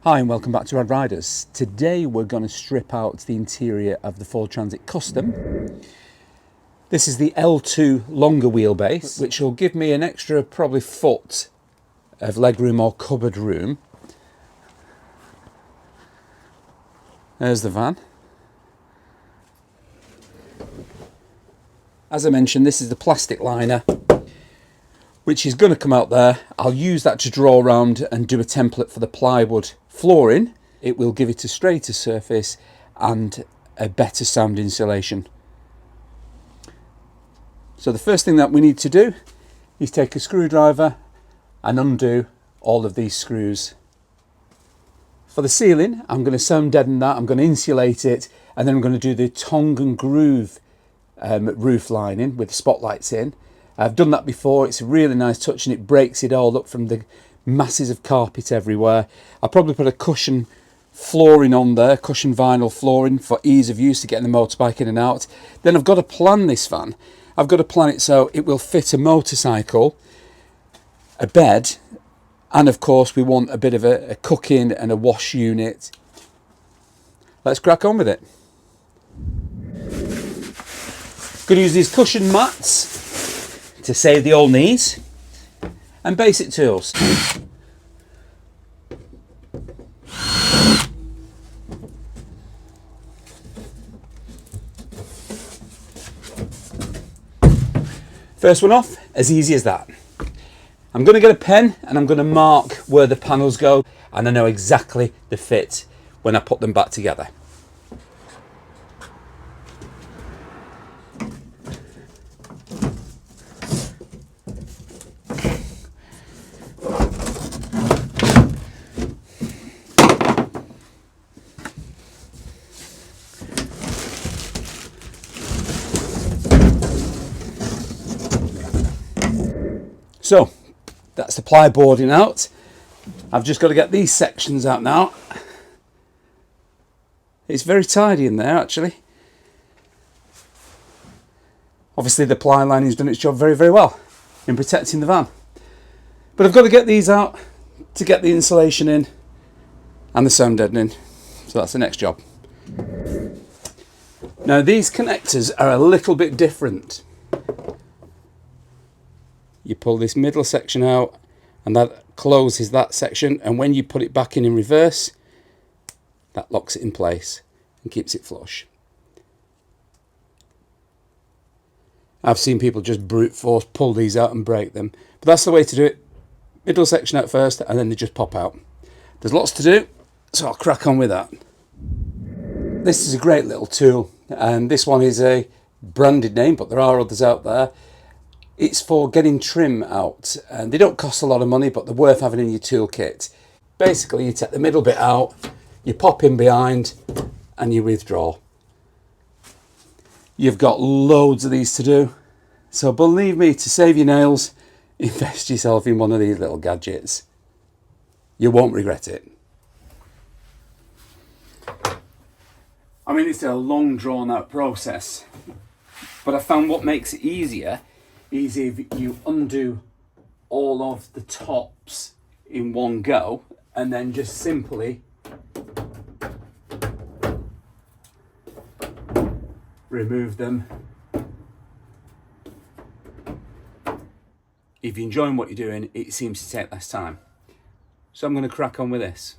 Hi and welcome back to Rad Riders. Today we're going to strip out the interior of the Ford Transit Custom. This is the L2 longer wheelbase, which will give me an extra probably foot of legroom or cupboard room. There's the van. As I mentioned, this is the plastic liner, which is going to come out there. I'll use that to draw around and do a template for the plywood flooring. It will give it a straighter surface and a better sound insulation. So the first thing that we need to do is take a screwdriver and undo all of these screws. For the ceiling, I'm going to sound deaden that, I'm going to insulate it, and then I'm going to do the tongue and groove roof lining with the spotlights in. I've done that before. It's a really nice touch and it breaks it all up from the masses of carpet everywhere. I'll probably put a cushion flooring on there, cushion vinyl flooring for ease of use to get the motorbike in and out. Then I've got to plan this van. I've got to plan it so it will fit a motorcycle, a bed, and of course we want a bit of a cooking and a wash unit. Let's crack on with it. Going to use these cushion mats to save the old knees, and basic tools. First one off, as easy as that. I'm going to get a pen and I'm going to mark where the panels go, and I know exactly the fit when I put them back together. So that's the ply boarding out. I've just got to get these sections out now. It's very tidy in there actually. Obviously the ply lining's done its job very, very well in protecting the van. But I've got to get these out to get the insulation in and the sound deadening. So that's the next job. Now these connectors are a little bit different. You pull this middle section out and that closes that section, and when you put it back in reverse, that locks it in place and keeps it flush. I've seen people just brute force pull these out and break them, but that's the way to do it. Middle section out first and then they just pop out. There's lots to do, so I'll crack on with that. This is a great little tool, and this one is a branded name, but there are others out there. It's for getting trim out, and they don't cost a lot of money, but they're worth having in your toolkit. Basically, you take the middle bit out, you pop in behind, and you withdraw. You've got loads of these to do, so believe me, to save your nails, invest yourself in one of these little gadgets. You won't regret it. I mean, it's a long drawn out process, but I found what makes it easier is if you undo all of the tops in one go and then just simply remove them. If you're enjoying what you're doing, it seems to take less time. So I'm going to crack on with this.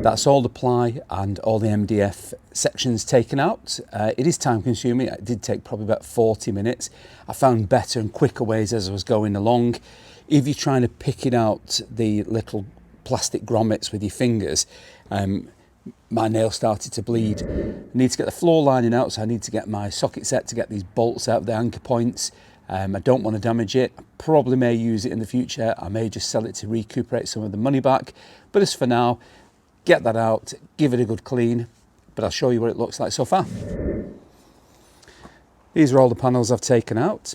That's all the ply and all the MDF sections taken out. It is time consuming. It did take probably about 40 minutes. I found better and quicker ways as I was going along. If you're trying to pick it out, the little plastic grommets with your fingers, my nail started to bleed. I need to get the floor lining out, so I need to get my socket set to get these bolts out of the anchor points. I don't want to damage it. I probably may use it in the future. I may just sell it to recuperate some of the money back. But as for now, get that out, give it a good clean, but I'll show you what it looks like so far. These are all the panels I've taken out.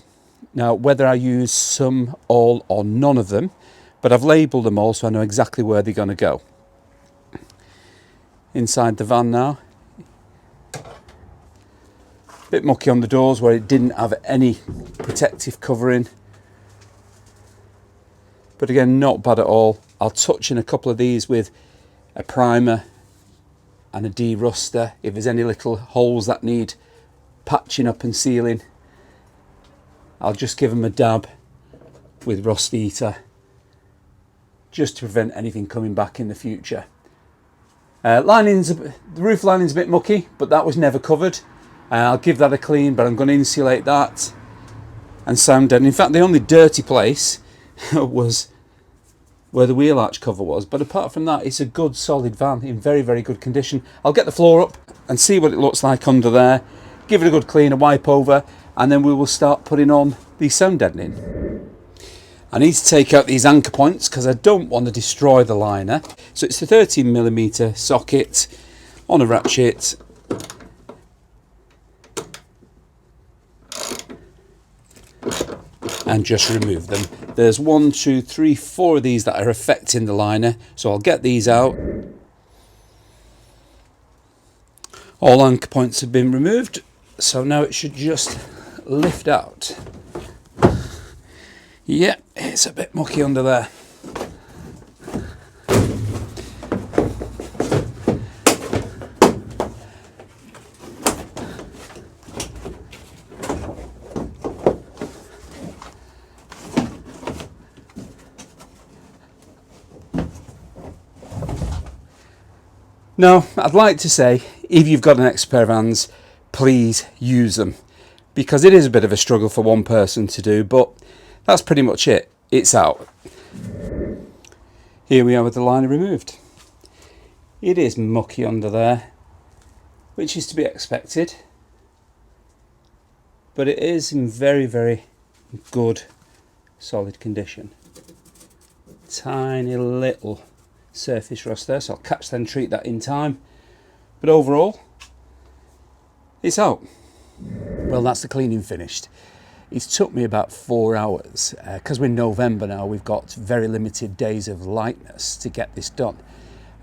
Now, whether I use some, all, or none of them, but I've labelled them all so I know exactly where they're going to go. Inside the van now. A bit mucky on the doors where it didn't have any protective covering. But again, not bad at all. I'll touch in a couple of these with a primer and a de-ruster. If there's any little holes that need patching up and sealing, I'll just give them a dab with Rust Eater just to prevent anything coming back in the future. The roof lining's a bit mucky, but that was never covered. I'll give that a clean, but I'm going to insulate that and sound deaden. In fact, the only dirty place was where the wheel arch cover was, but apart from that, it's a good solid van in very, very good condition. I'll get the floor up and see what it looks like under there, give it a good clean, a wipe over, and then we will start putting on the sound deadening. I need to take out these anchor points because I don't want to destroy the liner. So it's a 13mm socket on a ratchet. And just remove them. There's 1, 2, 3, 4 of these that are affecting the liner, so I'll get these out. All anchor points have been removed, so now it should just lift out. Yeah, it's a bit mucky under there. Now, I'd like to say, if you've got an extra pair of hands, please use them, because it is a bit of a struggle for one person to do, but that's pretty much it. It's out. Here we are with the liner removed. It is mucky under there, which is to be expected, but it is in very, very good, solid condition. Tiny little surface rust there, so I'll catch that and treat that in time, but overall it's out. Well, that's the cleaning finished. It's took me about 4 hours because we're in November now. We've got very limited days of lightness to get this done,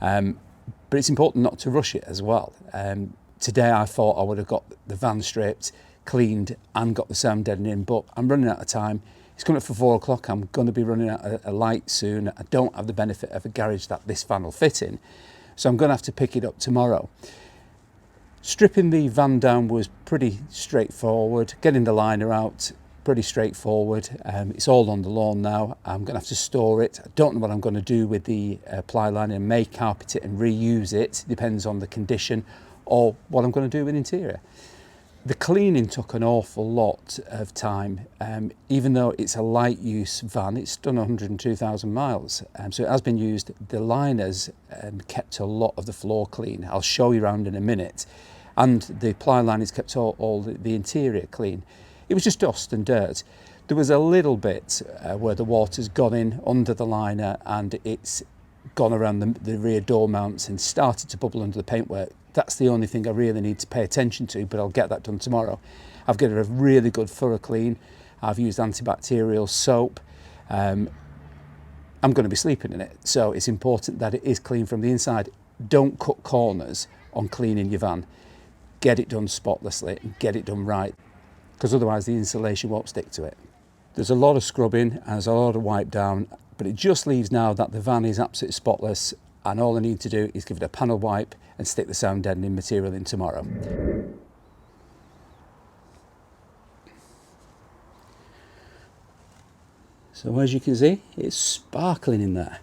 but it's important not to rush it as well. Today I thought I would have got the van stripped, cleaned and got the sound deadening, but I'm running out of time. It's coming up for 4 o'clock. I'm going to be running out of a light soon. I don't have the benefit of a garage that this van will fit in, so I'm going to have to pick it up tomorrow. Stripping the van down was pretty straightforward. Getting the liner out, pretty straightforward. It's all on the lawn now. I'm going to have to store it. I don't know what I'm going to do with the ply liner. I may carpet it and reuse it. Depends on the condition, or what I'm going to do with the interior. The cleaning took an awful lot of time. Even though it's a light use van, it's done 102,000 miles. So it has been used. The liners kept a lot of the floor clean. I'll show you around in a minute. And the ply liners kept all the interior clean. It was just dust and dirt. There was a little bit where the water's gone in under the liner and it's gone around the rear door mounts and started to bubble under the paintwork. That's the only thing I really need to pay attention to, but I'll get that done tomorrow. I've given it a really good thorough clean. I've used antibacterial soap. I'm going to be sleeping in it, so it's important that it is clean from the inside. Don't cut corners on cleaning your van. Get it done spotlessly and get it done right, because otherwise the insulation won't stick to it. There's a lot of scrubbing and there's a lot of wipe down, but it just leaves now that the van is absolutely spotless, and all I need to do is give it a panel wipe and stick the sound deadening material in tomorrow. So as you can see, it's sparkling in there.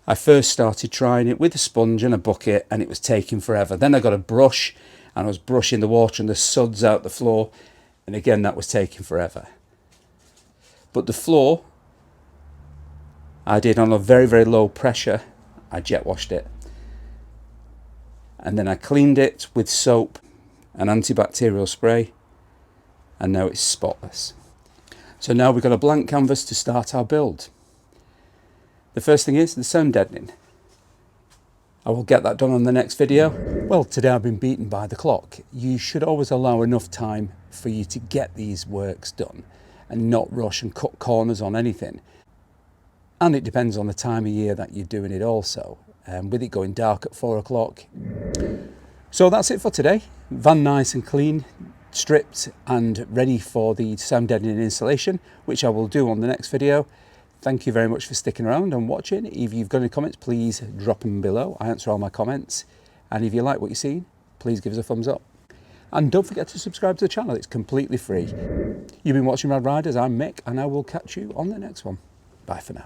I first started trying it with a sponge and a bucket and it was taking forever. Then I got a brush and I was brushing the water and the suds out the floor, and again that was taking forever. But the floor I did on a very, very low pressure. I jet washed it and then I cleaned it with soap and antibacterial spray, and now it's spotless. So now we've got a blank canvas to start our build. The first thing is the sound deadening. I will get that done on the next video. Well, today I've been beaten by the clock. You should always allow enough time for you to get these works done and not rush and cut corners on anything. And it depends on the time of year that you're doing it also, with it going dark at 4 o'clock. So that's it for today. Van nice and clean, stripped and ready for the sound deadening installation, which I will do on the next video. Thank you very much for sticking around and watching. If you've got any comments, please drop them below. I answer all my comments. And if you like what you've seen, please give us a thumbs up. And don't forget to subscribe to the channel, it's completely free. You've been watching Rad Riders, I'm Mick, and I will catch you on the next one. Bye for now.